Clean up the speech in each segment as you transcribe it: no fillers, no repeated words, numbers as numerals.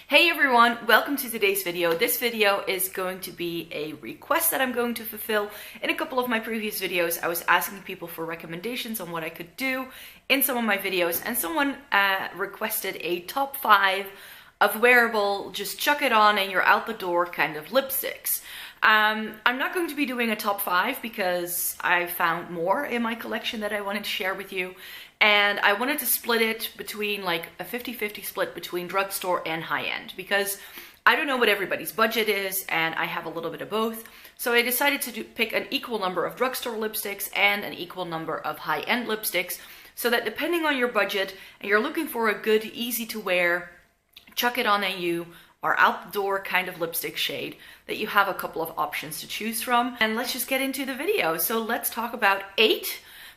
Hey everyone, welcome to today's video. This video is going to be a request that I'm going to fulfill. In a couple of my previous videos, I was asking people for recommendations on what I could do in some of my videos, and someone requested a top 5 of wearable, just chuck it on and you're out the door kind of lipsticks. I'm not going to be doing a top 5 because I found more in my collection that I wanted to share with you. And I wanted to split it between like a 50-50 split between drugstore and high-end, because I don't know what everybody's budget is and I have a little bit of both. So I decided to pick an equal number of drugstore lipsticks and an equal number of high-end lipsticks, so that depending on your budget and you're looking for a good, easy to wear, chuck it on and you or out the door kind of lipstick shade, that you have a couple of options to choose from. And let's just get into the video. So let's talk about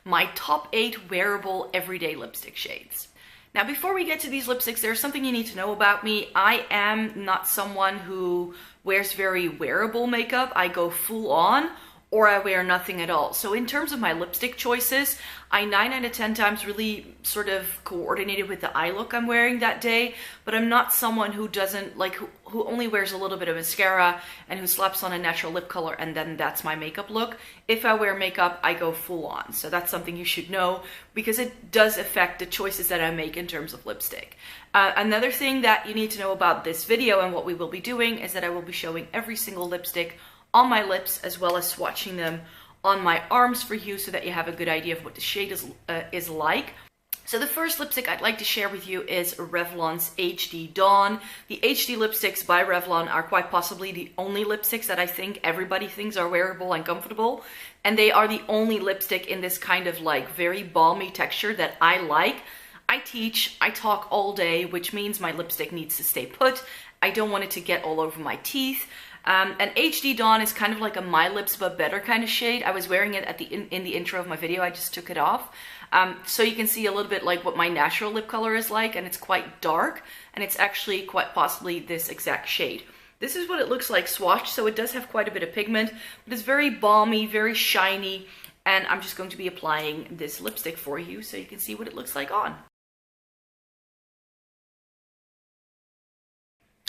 my top 8 wearable everyday lipstick shades. Now, before we get to these lipsticks, there's something you need to know about me. I am not someone who wears very wearable makeup. I go full on, or I wear nothing at all. So in terms of my lipstick choices, I 9 out of 10 times really sort of coordinated with the eye look I'm wearing that day, but I'm not someone who doesn't like, who only wears a little bit of mascara and who slaps on a natural lip color and then that's my makeup look. If I wear makeup, I go full on. So that's something you should know, because it does affect the choices that I make in terms of lipstick. Another thing that you need to know about this video and what we will be doing is that I will be showing every single lipstick on my lips, as well as swatching them on my arms for you, so that you have a good idea of what the shade is like. So the first lipstick I'd like to share with you is Revlon's HD Dawn. The HD lipsticks by Revlon are quite possibly the only lipsticks that I think everybody thinks are wearable and comfortable. And they are the only lipstick in this kind of like very balmy texture that I like. I teach, I talk all day, which means my lipstick needs to stay put. I don't want it to get all over my teeth. And HD Dawn is kind of like a My Lips But Better kind of shade. I was wearing it at in the intro of my video. I just took it off. So you can see a little bit like what my natural lip color is like, and it's quite dark, and it's actually quite possibly this exact shade. This is what it looks like swatched, so it does have quite a bit of pigment, but it's very balmy, very shiny, and I'm just going to be applying this lipstick for you so you can see what it looks like on.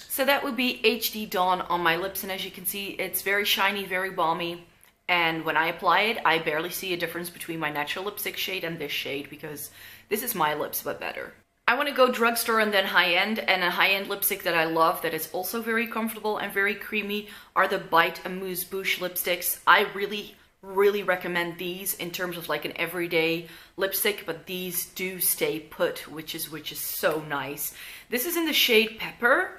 So that would be HD Dawn on my lips, and as you can see, it's very shiny, very balmy, and when I apply it, I barely see a difference between my natural lipstick shade and this shade, because this is My Lips But Better. I want to go drugstore and then high-end, and a high-end lipstick that I love that is also very comfortable and very creamy are the Bite Amuse Bouche lipsticks. I really recommend these in terms of like an everyday lipstick, but these do stay put, which is so nice. This is in the shade Pepper,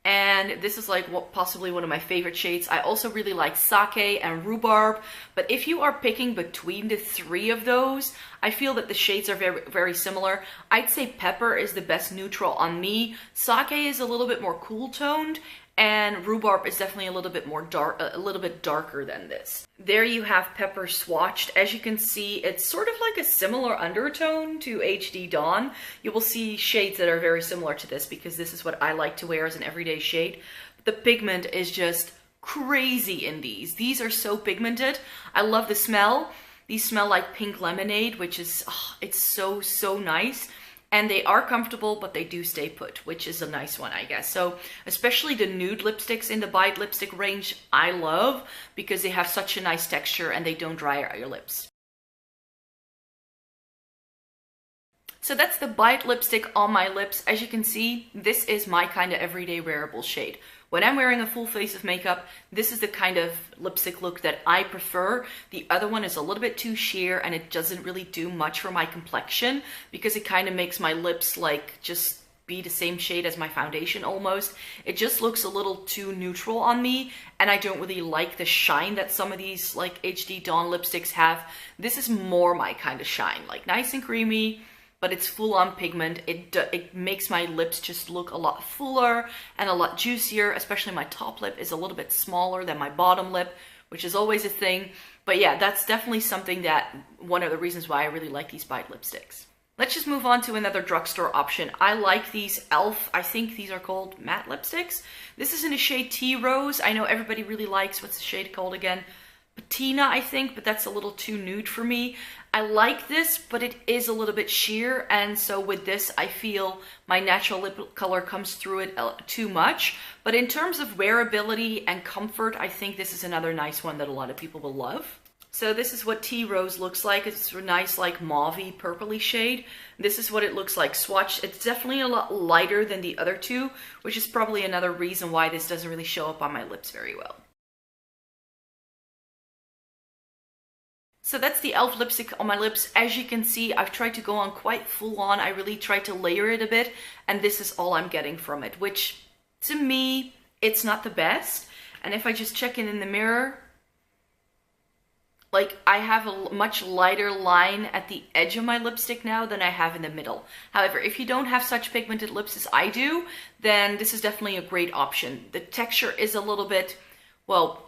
and this is like possibly one of my favorite shades. I also really like Sake and Rhubarb, but if you are picking between the 3 of those, I feel that the shades are very similar. I'd say Pepper is the best neutral on me. Sake is a little bit more cool toned, and Rhubarb is definitely a little bit more a little bit darker than this. There you have Pepper swatched. As you can see, it's sort of like a similar undertone to HD Dawn. You will see shades that are very similar to this, because this is what I like to wear as an everyday shade. The pigment is just crazy in these. These are so pigmented. I love the smell. These smell like pink lemonade, which is, it's so nice. And they are comfortable, but they do stay put, which is a nice one, I guess. So especially the nude lipsticks in the Bite lipstick range, I love, because they have such a nice texture and they don't dry out your lips. So that's the Bite lipstick on my lips. As you can see, this is my kind of everyday wearable shade. When I'm wearing a full face of makeup, this is the kind of lipstick look that I prefer. The other one is a little bit too sheer, and it doesn't really do much for my complexion, because it kind of makes my lips like just be the same shade as my foundation almost. It just looks a little too neutral on me, and I don't really like the shine that some of these like HD Dawn lipsticks have. This is more my kind of shine, like nice and creamy, but it's full on pigment. It makes my lips just look a lot fuller and a lot juicier, especially my top lip is a little bit smaller than my bottom lip, which is always a thing. But yeah, that's definitely something that, one of the reasons why I really like these Bite lipsticks. Let's just move on to another drugstore option. I like these e.l.f., I think these are called matte lipsticks. This is in the shade Tea Rose. I know everybody really likes, what's the shade called again? patina, I think, but that's a little too nude for me. I like this, but it is a little bit sheer, and so with this, I feel my natural lip color comes through it too much. But in terms of wearability and comfort, I think this is another nice one that a lot of people will love. So this is what Tea Rose looks like. It's a nice like mauve-y purpley shade. This is what it looks like swatched. It's definitely a lot lighter than the other two, which is probably another reason why this doesn't really show up on my lips very well. So that's the e.l.f. lipstick on my lips. As you can see, I've tried to go on quite full on. I really tried to layer it a bit, and this is all I'm getting from it, which to me, it's not the best. And if I just check it in the mirror, like I have a much lighter line at the edge of my lipstick now than I have in the middle. However, if you don't have such pigmented lips as I do, then this is definitely a great option. The texture is a little bit, well,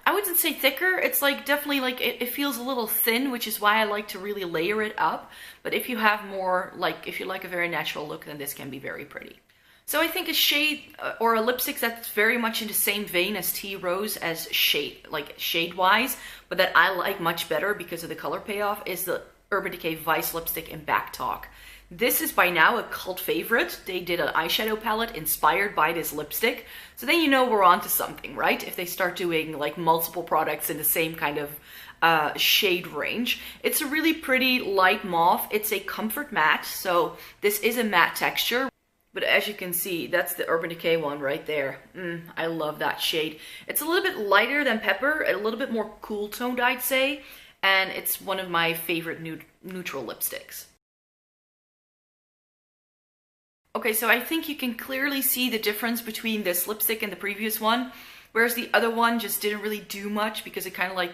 I wouldn't say thicker. It's like definitely like it feels a little thin, which is why I like to really layer it up. But if you have more, like if you like a very natural look, then this can be very pretty. So I think a shade or a lipstick that's very much in the same vein as Tea Rose as shade wise, but that I like much better because of the color payoff is the Urban Decay Vice lipstick in Backtalk. This is by now a cult favorite. They did an eyeshadow palette inspired by this lipstick. So then you know we're onto something, right? If they start doing like multiple products in the same kind of shade range. It's a really pretty light mauve. It's a comfort matte, so this is a matte texture. But as you can see, that's the Urban Decay one right there. I love that shade. It's a little bit lighter than Pepper, a little bit more cool toned, I'd say. And it's one of my favorite neutral lipsticks. Okay, so I think you can clearly see the difference between this lipstick and the previous one, whereas the other one just didn't really do much because it kind of like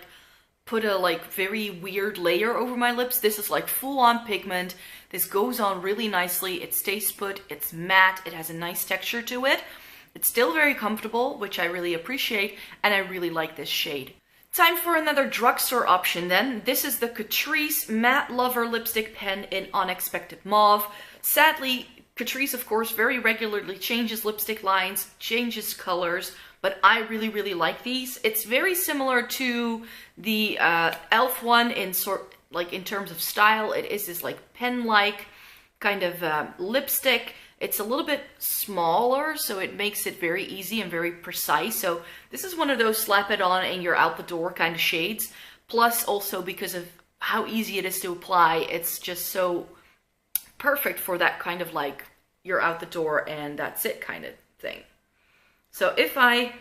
put a like very weird layer over my lips. This is like full on pigment. This goes on really nicely. It stays put, it's matte, it has a nice texture to it. It's still very comfortable, which I really appreciate, and I really like this shade. Time for another drugstore option then. This is the Catrice Matte Lover Lipstick Pen in Unexpected Mauve. Sadly, Catrice, of course, very regularly changes lipstick lines, changes colors, but I really, really like these. It's very similar to the e.l.f. one in terms of style. It is this like pen-like kind of lipstick. It's a little bit smaller, so it makes it very easy and very precise. So this is one of those slap it on and you're out the door kind of shades. Plus also because of how easy it is to apply, it's just so perfect for that kind of like you're out the door and that's it kind of thing. So if I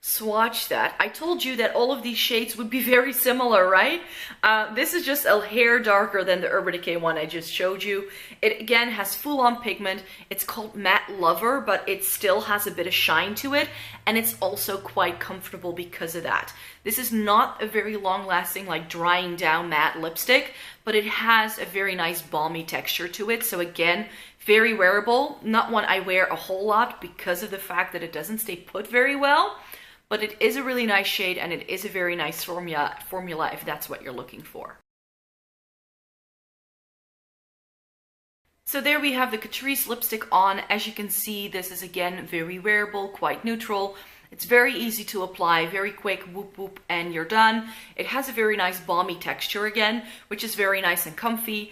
swatch that, I told you that all of these shades would be very similar, right? This is just a hair darker than the Urban Decay one I just showed you. It again has full on pigment. It's called Matte Lover, but it still has a bit of shine to it, and it's also quite comfortable because of that. This is not a very long lasting like drying down matte lipstick, but it has a very nice balmy texture to it. So again, very wearable, not one I wear a whole lot because of the fact that it doesn't stay put very well. But it is a really nice shade and it is a very nice formula if that's what you're looking for. So there we have the Catrice lipstick on. As you can see, this is again very wearable, quite neutral. It's very easy to apply, very quick, whoop whoop, and you're done. It has a very nice balmy texture again, which is very nice and comfy.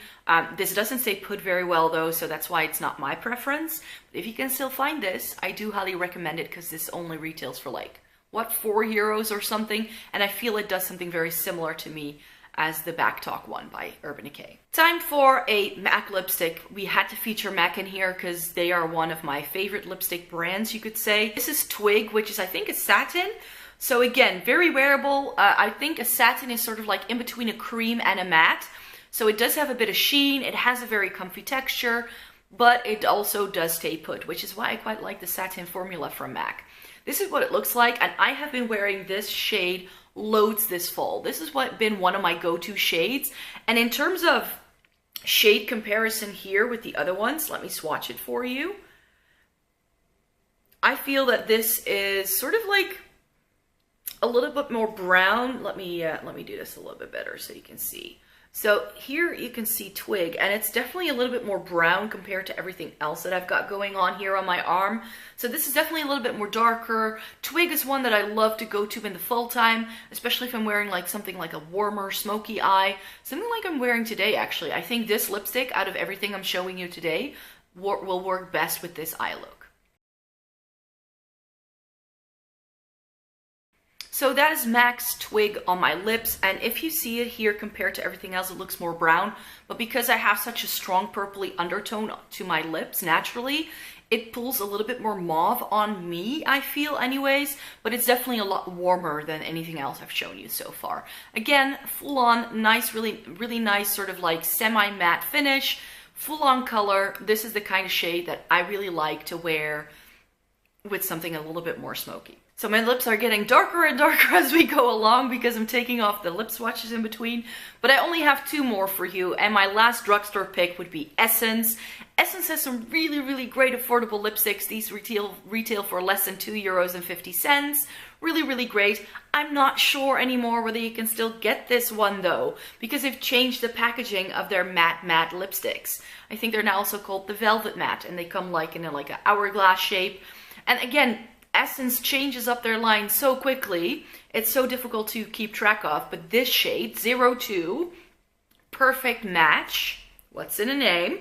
This doesn't stay put very well though, so that's why it's not my preference. But if you can still find this, I do highly recommend it because this only retails for like, what, €4 or something, and I feel it does something very similar to me as the Backtalk one by Urban Decay. Time for a MAC lipstick. We had to feature MAC in here because they are one of my favorite lipstick brands, you could say. This is Twig, which is I think a satin. So again, very wearable. I think a satin is sort of like in between a cream and a matte. So it does have a bit of sheen, it has a very comfy texture, but it also does stay put, which is why I quite like the satin formula from MAC. This is what it looks like, and I have been wearing this shade loads this fall. This has been one of my go-to shades, and in terms of shade comparison here with the other ones, let me swatch it for you. I feel that this is sort of like a little bit more brown. Let me do this a little bit better so you can see. So here you can see Twig, and it's definitely a little bit more brown compared to everything else that I've got going on here on my arm. So this is definitely a little bit more darker. Twig is one that I love to go to in the fall time, especially if I'm wearing like something like a warmer, smoky eye. Something like I'm wearing today, actually. I think this lipstick, out of everything I'm showing you today, will work best with this eye look. So that is MAC's Twig on my lips, and if you see it here compared to everything else, it looks more brown, but because I have such a strong purpley undertone to my lips naturally, it pulls a little bit more mauve on me, I feel anyways, but it's definitely a lot warmer than anything else I've shown you so far. Again, full on, nice, really nice sort of like semi-matte finish, full on color. This is the kind of shade that I really like to wear with something a little bit more smoky. So my lips are getting darker and darker as we go along because I'm taking off the lip swatches in between. But I only have 2 more for you, and my last drugstore pick would be Essence. Essence has some really great affordable lipsticks. These retail for less than €2.50. Really great. I'm not sure anymore whether you can still get this one though, because they've changed the packaging of their matte lipsticks. I think they're now also called the Velvet Matte, and they come like in an hourglass shape. And again, Essence changes up their line so quickly, it's so difficult to keep track of, but this shade, 02, Perfect Match, what's in a name,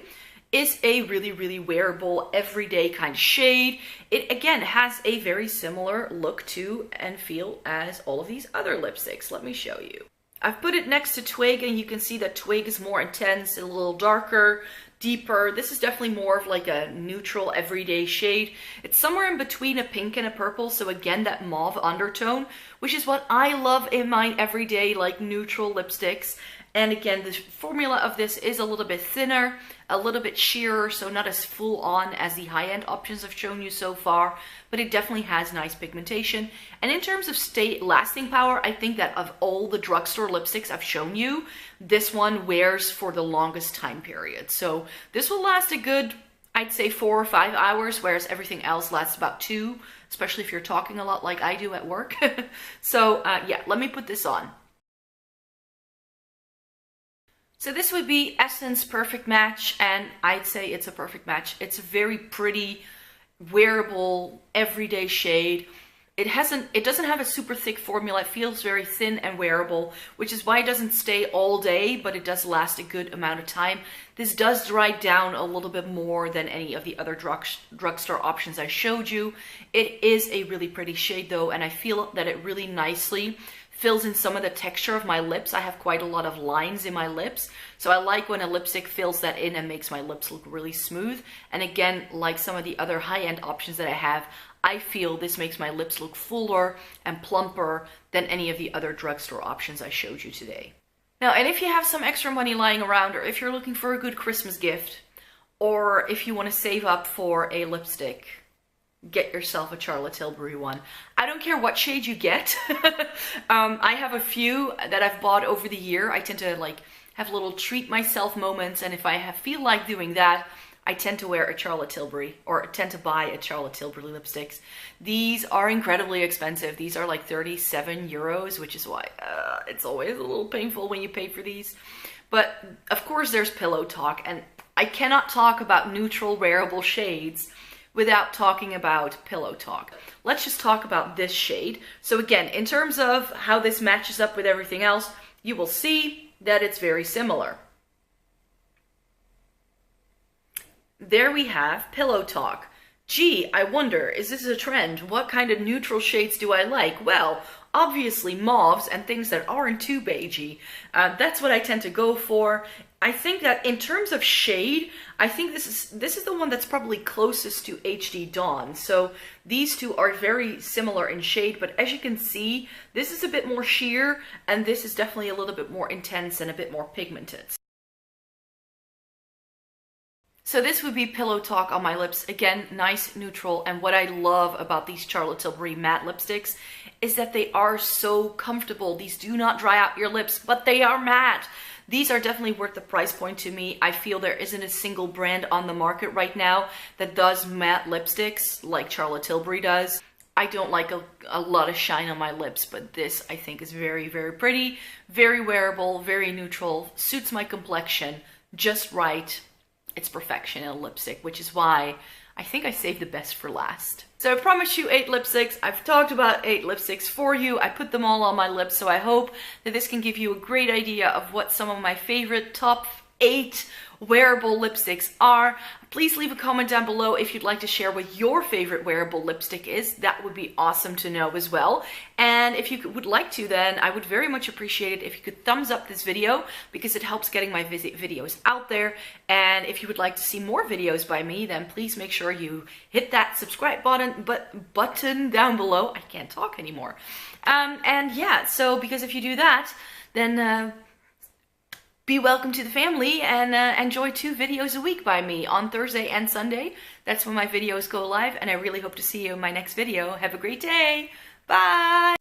is a really wearable, everyday kind of shade. It, again, has a very similar look to and feel as all of these other lipsticks. Let me show you. I've put it next to Twig, and you can see that Twig is more intense, a little darker, deeper. This is definitely more of like a neutral everyday shade. It's somewhere in between a pink and a purple, so again that mauve undertone, which is what I love in my everyday like neutral lipsticks. And again, the formula of this is a little bit thinner, a little bit sheerer, so not as full on as the high-end options I've shown you so far, but it definitely has nice pigmentation. And in terms of lasting power, I think that of all the drugstore lipsticks I've shown you, this one wears for the longest time period. So this will last a good, I'd say 4 or 5 hours, whereas everything else lasts about 2, especially if you're talking a lot like I do at work. So yeah, let me put this on. So this would be Essence Perfect Match, and I'd say it's a perfect match. It's a very pretty, wearable, everyday shade. It doesn't have a super thick formula. It feels very thin and wearable, which is why it doesn't stay all day, but it does last a good amount of time. This does dry down a little bit more than any of the other drugstore options I showed you. It is a really pretty shade though, and I feel that it really nicely fills in some of the texture of my lips. I have quite a lot of lines in my lips, so I like when a lipstick fills that in and makes my lips look really smooth. And again, like some of the other high-end options that I have, I feel this makes my lips look fuller and plumper than any of the other drugstore options I showed you today. Now, and if you have some extra money lying around, or if you're looking for a good Christmas gift, or if you want to save up for a lipstick, get yourself a Charlotte Tilbury one. I don't care what shade you get. I have a few that I've bought over the year. I tend to like have little treat myself moments, and if I feel like doing that, I tend to wear a Charlotte Tilbury, or tend to buy a Charlotte Tilbury lipsticks. These are incredibly expensive. These are like 37 euros, which is why it's always a little painful when you pay for these. But of course there's Pillow Talk, and I cannot talk about neutral wearable shades without talking about Pillow Talk. Let's just talk about this shade. So again, in terms of how this matches up with everything else, you will see that it's very similar. There we have Pillow Talk. Gee, I wonder, is this a trend? What kind of neutral shades do I like? Well, obviously mauves and things that aren't too beigey. That's what I tend to go for. I think that in terms of shade, I think this is the one that's probably closest to HD Dawn. So these two are very similar in shade, but as you can see, this is a bit more sheer, and this is definitely a little bit more intense and a bit more pigmented. So this would be Pillow Talk on my lips. Again, nice, neutral, and what I love about these Charlotte Tilbury matte lipsticks is that they are so comfortable. These do not dry out your lips, but they are matte. These are definitely worth the price point to me. I feel there isn't a single brand on the market right now that does matte lipsticks like Charlotte Tilbury does. I don't like a lot of shine on my lips, but this I think is very, very pretty, very wearable, very neutral, suits my complexion just right. It's perfection in a lipstick, which is why I think I saved the best for last. So I promised you 8 lipsticks. I've talked about 8 lipsticks for you. I put them all on my lips, so I hope that this can give you a great idea of what some of my favorite top 8 wearable lipsticks are. Please leave a comment down below if you'd like to share what your favorite wearable lipstick is. That would be awesome to know as well. And if you would like to, then I would very much appreciate it if you could thumbs up this video, because it helps getting my videos out there. And if you would like to see more videos by me, then please make sure you hit that subscribe button down below. I can't talk anymore. And yeah, so because if you do that, then be welcome to the family and enjoy 2 videos a week by me on Thursday and Sunday. That's when my videos go live, and I really hope to see you in my next video. Have a great day. Bye.